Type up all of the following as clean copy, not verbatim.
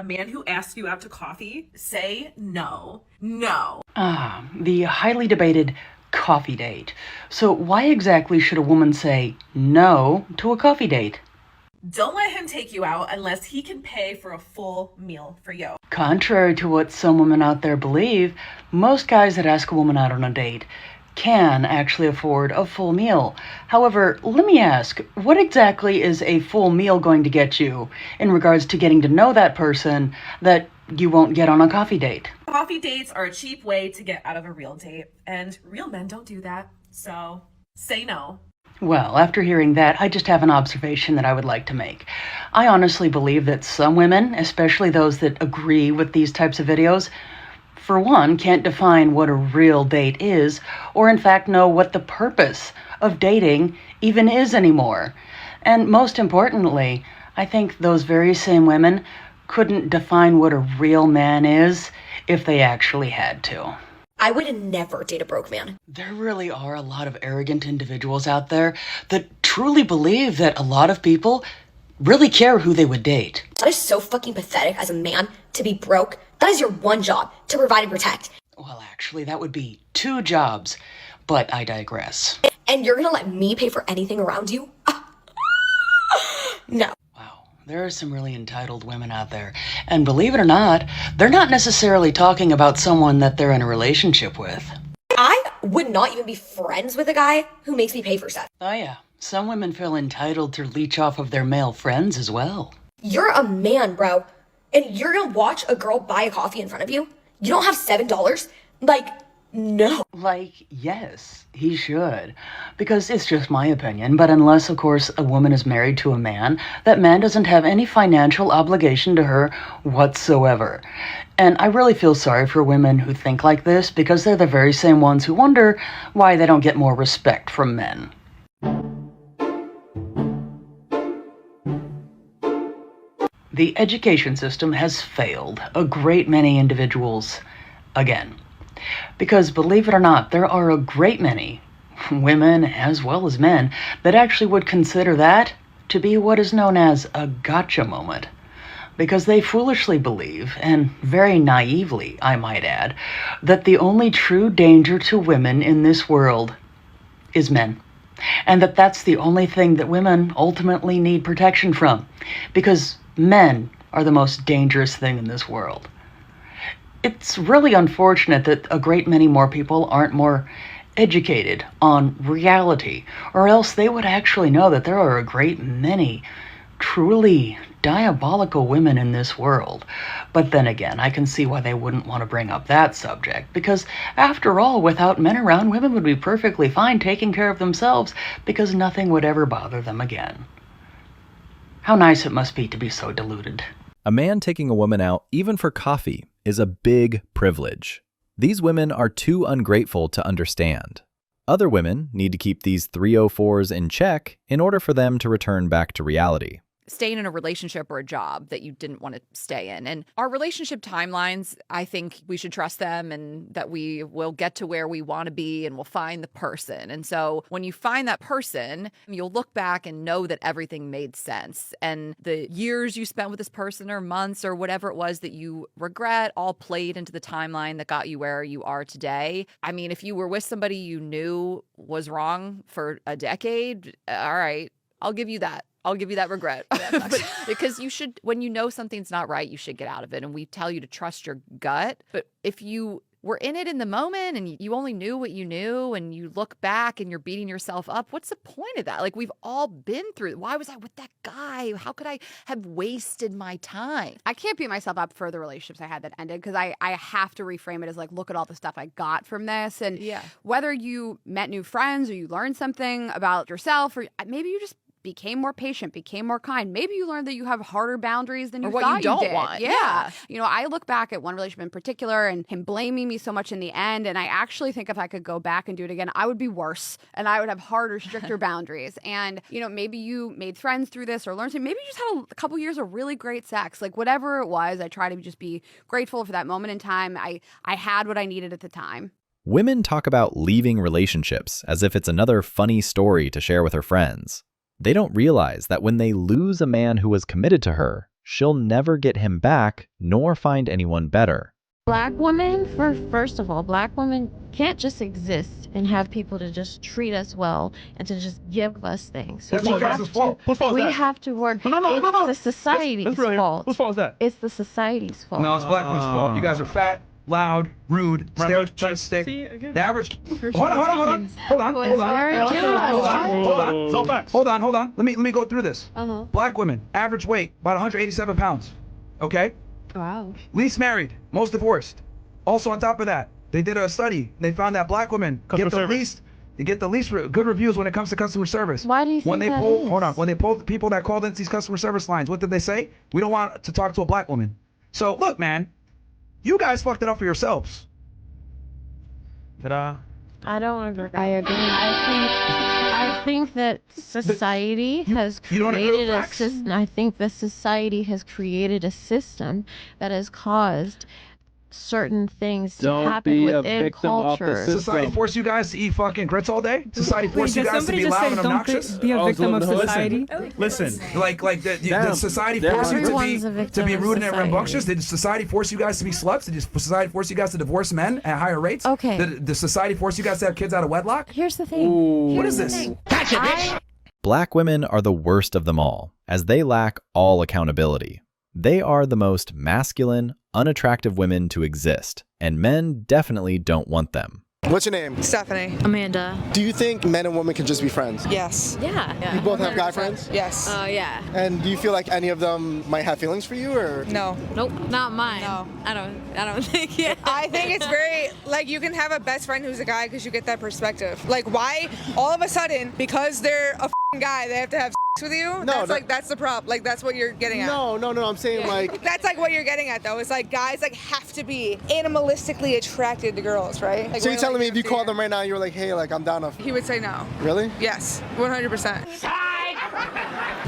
man who asks you out to coffee, say no. No. The highly debated coffee date. So why exactly should a woman say no to a coffee date? Don't let him take you out unless he can pay for a full meal for you. Contrary to what some women out there believe, most guys that ask a woman out on a date can actually afford a full meal. However, let me ask, what exactly is a full meal going to get you in regards to getting to know that person that you won't get on a coffee date? Coffee dates are a cheap way to get out of a real date, and real men don't do that. So, say no. Well, after hearing that, I just have an observation that I would like to make. I honestly believe that some women, especially those that agree with these types of videos, for one, can't define what a real date is, or in fact know what the purpose of dating even is anymore. And most importantly, I think those very same women couldn't define what a real man is if they actually had to. I would never date a broke man. There really are a lot of arrogant individuals out there that truly believe that a lot of people really care who they would date. That is so fucking pathetic as a man to be broke. That is your one job, to provide and protect. Well, actually, that would be 2 jobs, but I digress. And you're gonna let me pay for anything around you? No. There are some really entitled women out there, and believe it or not, they're not necessarily talking about someone that they're in a relationship with. I would not even be friends with a guy who makes me pay for stuff. Oh yeah, some women feel entitled to leech off of their male friends as well. You're a man, bro, and you're gonna watch a girl buy a coffee in front of you? You don't have $7? Like, no. Like, yes, he should. Because it's just my opinion, but unless, of course, a woman is married to a man, that man doesn't have any financial obligation to her whatsoever. And I really feel sorry for women who think like this, because they're the very same ones who wonder why they don't get more respect from men. The education system has failed a great many individuals again. Because believe it or not, there are a great many women as well as men that actually would consider that to be what is known as a gotcha moment. Because they foolishly believe, and very naively, I might add, that the only true danger to women in this world is men. And that that's the only thing that women ultimately need protection from. Because men are the most dangerous thing in this world. It's really unfortunate that a great many more people aren't more educated on reality, or else they would actually know that there are a great many truly diabolical women in this world. But then again, I can see why they wouldn't want to bring up that subject, because after all, without men around, women would be perfectly fine taking care of themselves, because nothing would ever bother them again. How nice it must be to be so deluded. A man taking a woman out, even for coffee, is a big privilege. These women are too ungrateful to understand. Other women need to keep these 304s in check in order for them to return back to reality. Staying in a relationship or a job that you didn't want to stay in. And our relationship timelines, I think we should trust them and that we will get to where we want to be and we'll find the person. And so when you find that person, you'll look back and know that everything made sense. And the years you spent with this person or months or whatever it was that you regret all played into the timeline that got you where you are today. I mean, if you were with somebody you knew was wrong for a decade, all right, I'll give you that. I'll give you that regret. Because you should, when you know something's not right, you should get out of it. And we tell you to trust your gut. But if you were in it in the moment and you only knew what you knew and you look back and you're beating yourself up, what's the point of that? Like, we've all been through it. Why was I with that guy? How could I have wasted my time? I can't beat myself up for the relationships I had that ended because I have to reframe it as like, look at all the stuff I got from this. And whether you met new friends or you learned something about yourself, or maybe you just became more patient, became more kind. Maybe you learned that you have harder boundaries than you thought you don't did. Want. Yeah. You know, I look back at one relationship in particular and him blaming me so much in the end. And I actually think if I could go back and do it again, I would be worse and I would have harder, stricter boundaries. And, you know, maybe you made friends through this or learned something. Maybe you just had a couple years of really great sex. Like whatever it was, I try to just be grateful for that moment in time. I had what I needed at the time. Women talk about leaving relationships as if it's another funny story to share with her friends. They don't realize that when they lose a man who was committed to her, she'll never get him back nor find anyone better. Black women, first of all, black women can't just exist and have people to just treat us well and to just give us things. So That's your fault. Whose fault is we that? have to work. No. It's the society's fault. Whose fault is that? It's the society's fault. No, it's black women's fault. You guys are fat, loud, rude, stereotypes. The average. Hold on. Let me go through this. Black women, average weight about 187 pounds. Okay. Wow. Least married, most divorced. Also on top of that, they did a study. They found that black women get the least good reviews when it comes to customer service. Why do you think when they that poll, is? Hold on. When they polled the people that called into these customer service lines, what did they say? We don't want to talk to a black woman. So look, man, you guys fucked it up for yourselves. I don't agree. I agree. I think that society has you don't agree with created a facts? system. I think that society has created a system that has caused certain things to happen within culture. Society forced you guys to eat fucking grits all day? Society forced you guys to be loud and obnoxious? Be a victim of society. Listen, like the society forced you Everyone's a to victim be of rude and society. rambunctious? Did society force you guys to be sluts? Did society force you guys to divorce men at higher rates? Okay. Did society force you guys to have kids out of wedlock? Here's the thing. What is this? Black women are the worst of them all, as they lack all accountability. They are the most masculine, unattractive women to exist, and men definitely don't want them. What's your name? Stephanie. Amanda. Do you think men and women can just be friends? Yes. Yeah. You both have guy friends? Yes. Yeah. And do you feel like any of them might have feelings for you, or? No. Nope. Not mine. No. I don't think it. I think it's very, like, you can have a best friend who's a guy because you get that perspective. Like, why all of a sudden, because they're a guy, they have to have sex with you? No, that's the problem. Like, that's what you're getting at. No, I'm saying like. That's like what you're getting at, though. It's like guys like have to be animalistically attracted to girls, right? Like, So you're we're, telling like, me if you here. called them right now, you were like, hey, like I'm down to. He would say no. Really? Yes, 100%.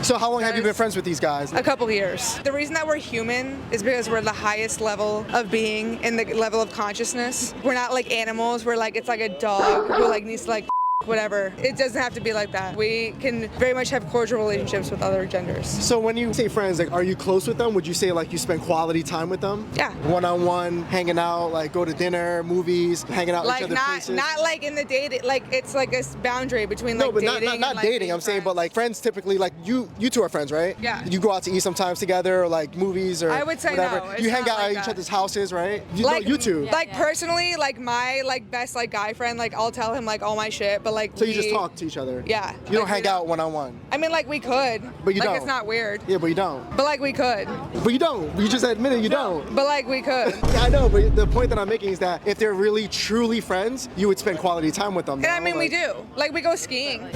So how long have you been friends with these guys? A couple years. The reason that we're human is because we're the highest level of being in the level of consciousness. We're not like animals. We're like, it's like a dog who like needs to like whatever. It doesn't have to be like that. We can very much have cordial relationships with other genders. So when you say friends, like, are you close with them? Would you say like you spend quality time with them? Yeah. One-on-one, hanging out, like go to dinner, movies, hanging out Like each other places? not like in the date, like it's like a boundary between like No, but dating not and, like, dating. being I'm saying, friends. but like friends typically, like you two are friends, right? Yeah. You go out to eat sometimes together, or like movies, or I would say whatever. no, it's You hang not out like at each that. other's houses, right? like no, you two. Like personally, like my like best like guy friend, like I'll tell him like all my shit, but like So you just talk to each other. Yeah. You don't Like, hang out one-on-one. I mean, like we could, But you like don't. it's not weird, Yeah, but you don't. but like we could, But you don't. You just admitted you don't. but like we could. Yeah, I know, but the point that I'm making is that if they're really truly friends, you would spend quality time with them. And I no? mean, we Like- do. Like we go skiing.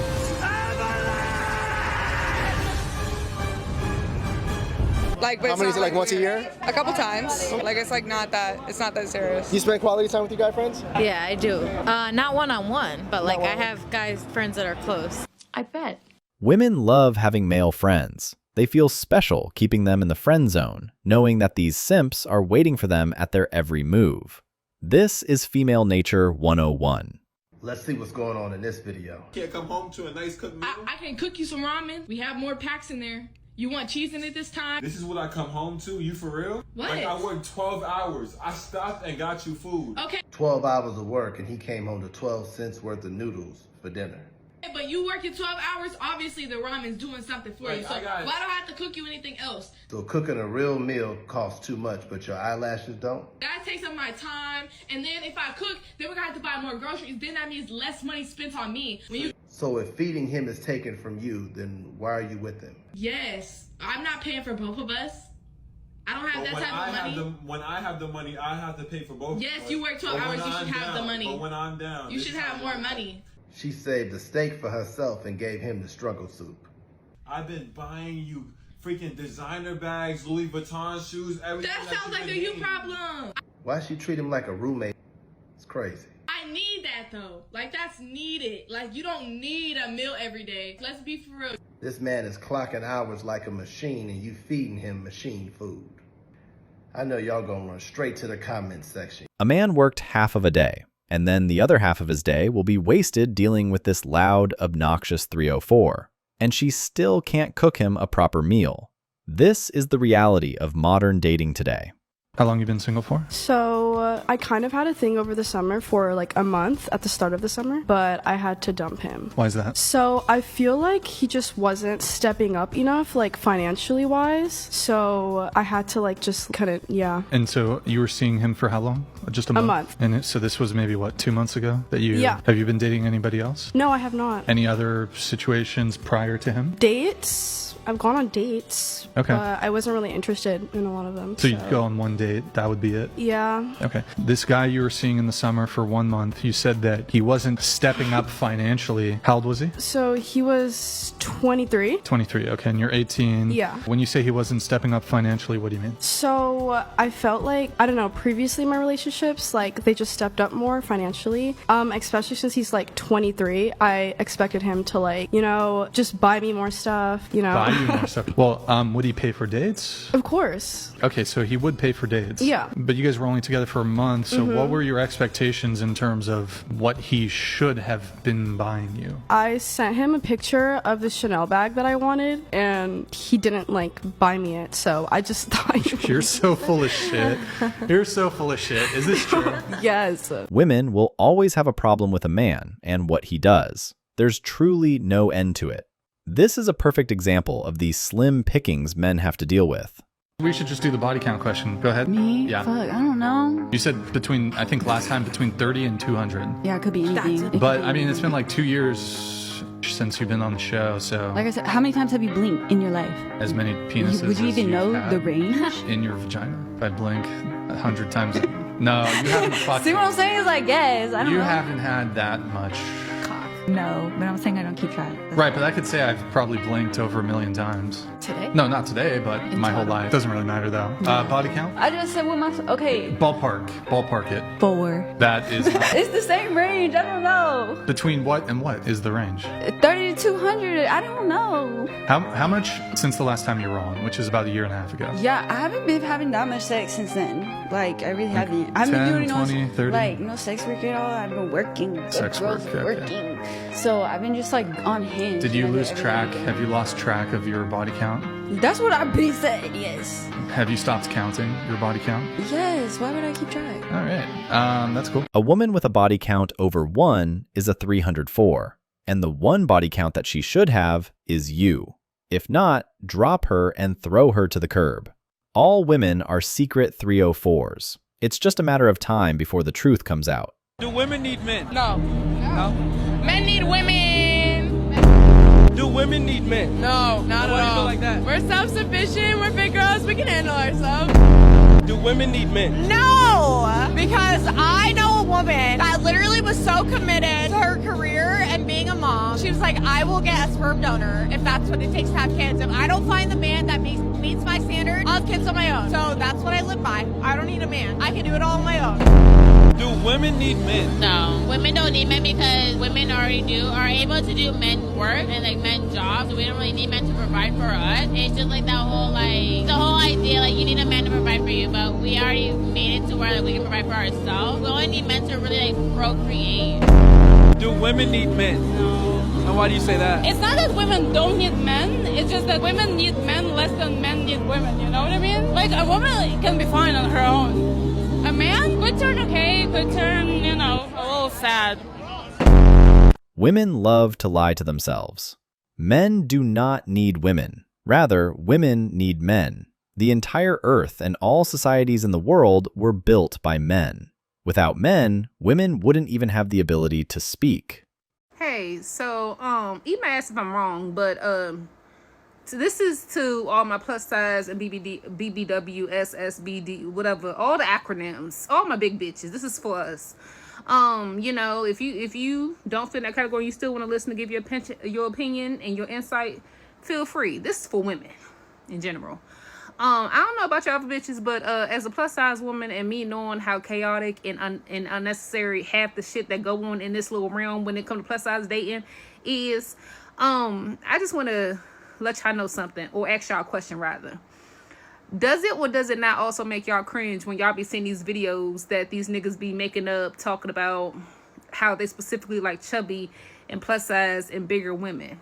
Like, but How it's many not is it, like, once a weird. year? A couple times. Like it's like not that serious. You spend quality time with your guy friends? Yeah, I do. Not one-on-one, but like I have guys friends that are close. I bet. Women love having male friends. They feel special keeping them in the friend zone, knowing that these simps are waiting for them at their every move. This is Female Nature 101. Let's see what's going on in this video. Can't come home to a nice cooked meal. I can cook you some ramen. We have more packs in there. You want cheese in it this time? This is what I come home to? You for real? What? Like I worked 12 hours. I stopped and got you food. Okay, 12 hours of work and he came home to 12 cents worth of noodles for dinner. but you working 12 hours, obviously the ramen's doing something for Right, you. So I got it. why do I have to cook you anything else? So cooking a real meal costs too much, but your eyelashes don't? That takes up my time. And then if I cook, then we're gonna have to buy more groceries. Then that means less money spent on me. When you So if feeding him is taken from you, then why are you with him? Yes, I'm not paying for both of us. I don't have But that type of money. when I have the money, I have to pay for both. Yes, of us. you work 12 But hours, when you should I'm have the down- money. But when I'm down, You this should is have how more it money. She saved the steak for herself and gave him the struggle soup. I've been buying you freaking designer bags, Louis Vuitton shoes, everything. That sounds like a you problem. Why she treat him like a roommate? It's crazy. I need that though. Like that's needed. Like you don't need a meal every day. Let's be for real. This man is clocking hours like a machine and you feeding him machine food. I know y'all gonna run straight to the comment section. A man worked half of a day, and then the other half of his day will be wasted dealing with this loud, obnoxious 304. And she still can't cook him a proper meal. This is the reality of modern dating today. How long you been single for? So I kind of had a thing over the summer for like a month at the start of the summer, but I had to dump him. Why is that? So I feel like he just wasn't stepping up enough, like financially wise. So I had to like just kind of, yeah. And so you were seeing him for how long? Just a month? A month. And so this was maybe what, 2 months ago that you, Yeah. Have you been dating anybody else? No, I have not. Any other situations prior to him? Dates? I've gone on dates. Okay. But I wasn't really interested in a lot of them. So you'd go on one date, that would be it? Yeah. Okay. This guy you were seeing in the summer for 1 month, you said that he wasn't stepping up financially. How old was he? So he was 23. 23, okay, and you're 18. Yeah. When you say he wasn't stepping up financially, what do you mean? So I felt like, I don't know, previously in my relationships, like they just stepped up more financially. Especially since he's like 23, I expected him to like, you know, just buy me more stuff, you know. Buy you more stuff. Well, would he pay for dates? Of course. Okay, so he would pay for dates. Yeah. But you guys were only together for a month, so Mhm. what were your expectations in terms of what he should have been buying you? I sent him a picture of the Chanel bag that I wanted, and he didn't like buy me it, so I just thought You're so full of shit. You're so full of shit. Is this true? Yes. Women will always have a problem with a man and what he does. There's truly no end to it. This is a perfect example of the slim pickings men have to deal with. We should just do the body count question. Go ahead. Me? Yeah. Fuck, I don't know. You said between, I think last time, between 30 and 200. Yeah, it could be anything. But, I mean, it's been like 2 years since you've been on the show, so... Like I said, how many times have you blinked in your life? As many penises Would you as even know had the range? in your vagina. If I blink 100 times... No, you haven't fucking... See what I'm saying? It's like, yes, I don't You know. haven't had that much... No, but I'm saying I don't keep track. Right, but I could say I've probably blinked over 1 million times. Today? No, not today, but my whole life. Doesn't really matter, though. Body count? I just said what my... Okay. Ballpark it. 4. That is... It's the same range. I don't know. Between what and what is the range? 30 to 200. I don't know. How much since the last time you were on, which is about 1.5 years ago? Yeah, I haven't been having that much sex since then. Like, I really haven't. I haven't 10, been doing 20, 30? like no sex work at all. I've been working. Good Sex girls work, okay. working. So I've been just like on Hinge. Did you and I lose get track? everything. Have you lost track of your body count? That's what I've been saying, yes. Have you stopped counting your body count? Yes, why would I keep track? All right, that's cool. A woman with a body count over 1 is a 304, and the one body count that she should have is you. If not, drop her and throw her to the curb. All women are secret 304s. It's just a matter of time before the truth comes out. Do women need men? No. No? Men need women. Do women need men? No, not Why at do you all. feel like that? We're self-sufficient. We're big girls. We can handle ourselves. Do women need men? No, because I know a woman that literally was so committed to her career and being a mom. She was like, I will get a sperm donor if that's what it takes to have kids. If I don't find the man that meets my standard, I'll have kids on my own. So that's what I live by. I don't need a man. I can do it all on my own. Do women need men? No, women don't need men because women are able to do men work and like men jobs. We don't really need men to provide for us. It's just like the whole idea like you need a man to provide for you, but we already made it to where like, we can provide for ourselves. We only need men to really like procreate. Do women need men? No. And why do you say that? It's not that women don't need men. It's just that women need men less than men need women. You know what I mean? Like a woman can be fine on her own. A man could turn okay, could turn, you know, a little sad. Women love to lie to themselves. Men do not need women. Rather, women need men. The entire earth and all societies in the world were built by men. Without men, women wouldn't even have the ability to speak. Hey, so, eat my ass if I'm wrong, but, so this is to all my plus size and BBW, SSBD, whatever, all the acronyms, all my big bitches. This is for us. You know, if you don't fit in that category, you still want to listen to give your opinion and your insight, feel free. This is for women in general. I don't know about y'all other bitches, but as a plus size woman and me knowing how chaotic and unnecessary half the shit that go on in this little realm when it comes to plus size dating is, I just want to let y'all know something, or ask y'all a question rather. Does it or does it not also make y'all cringe when y'all be seeing these videos that these niggas be making up, talking about how they specifically like chubby and plus size and bigger women?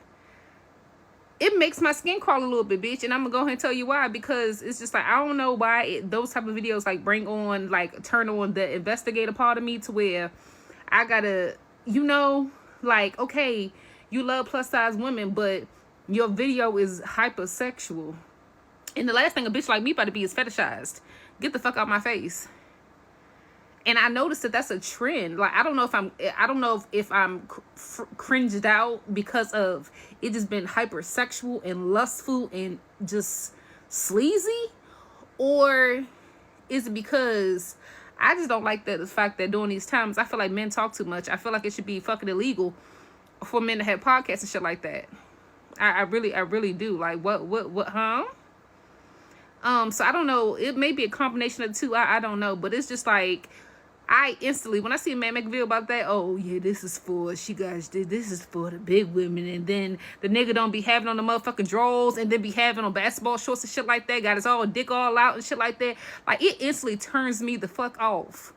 it makes my skin crawl a little bit, bitch. And I'm gonna go ahead and tell you why. Because it's just like, I don't know why those type of videos like bring on, like turn on the investigator part of me to where I gotta, you know, like, okay, you love plus size women, but your video is hypersexual. And the last thing a bitch like me about to be is fetishized. Get the fuck out my face. And I noticed that that's a trend. Like, I don't know if I'm cringed out because of it just been hypersexual and lustful and just sleazy, or is it because I just don't like the fact that during these times I feel like men talk too much. I feel like it should be fucking illegal for men to have podcasts and shit like that. I really do. Like, what, huh? So I don't know. It may be a combination of the two. I don't know. But it's just like, I instantly, when I see a man make a video about that, oh yeah, this is for, this is for the big women. And then the nigga don't be having on the motherfucking drawers and then be having on basketball shorts and shit like that. Got his all dick all out and shit like that. Like, it instantly turns me the fuck off.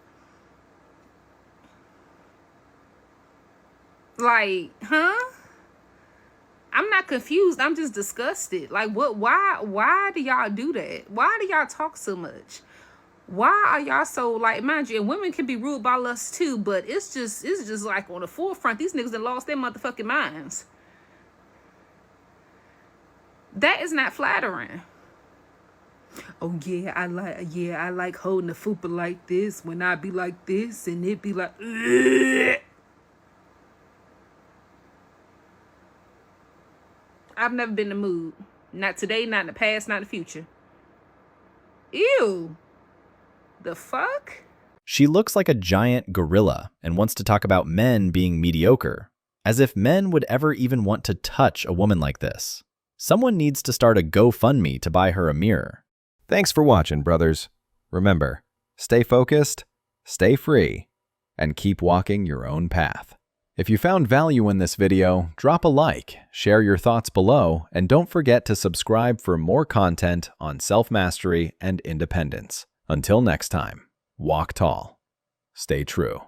Like, huh? I'm not confused. I'm just disgusted. Like, what? Why do y'all do that? Why do y'all talk so much? Why are y'all so, like, mind you, and women can be ruled by lust too, but it's just like on the forefront. These niggas done lost their motherfucking minds. That is not flattering. Oh yeah, I like holding the fupa like this when I be like this and it be like, ugh. I've never been in the mood. Not today, not in the past, not in the future. Ew. The fuck? She looks like a giant gorilla and wants to talk about men being mediocre, as if men would ever even want to touch a woman like this. Someone needs to start a GoFundMe to buy her a mirror. Thanks for watching, brothers. Remember, stay focused, stay free, and keep walking your own path. If you found value in this video, drop a like, share your thoughts below, and don't forget to subscribe for more content on self-mastery and independence. Until next time, walk tall, stay true.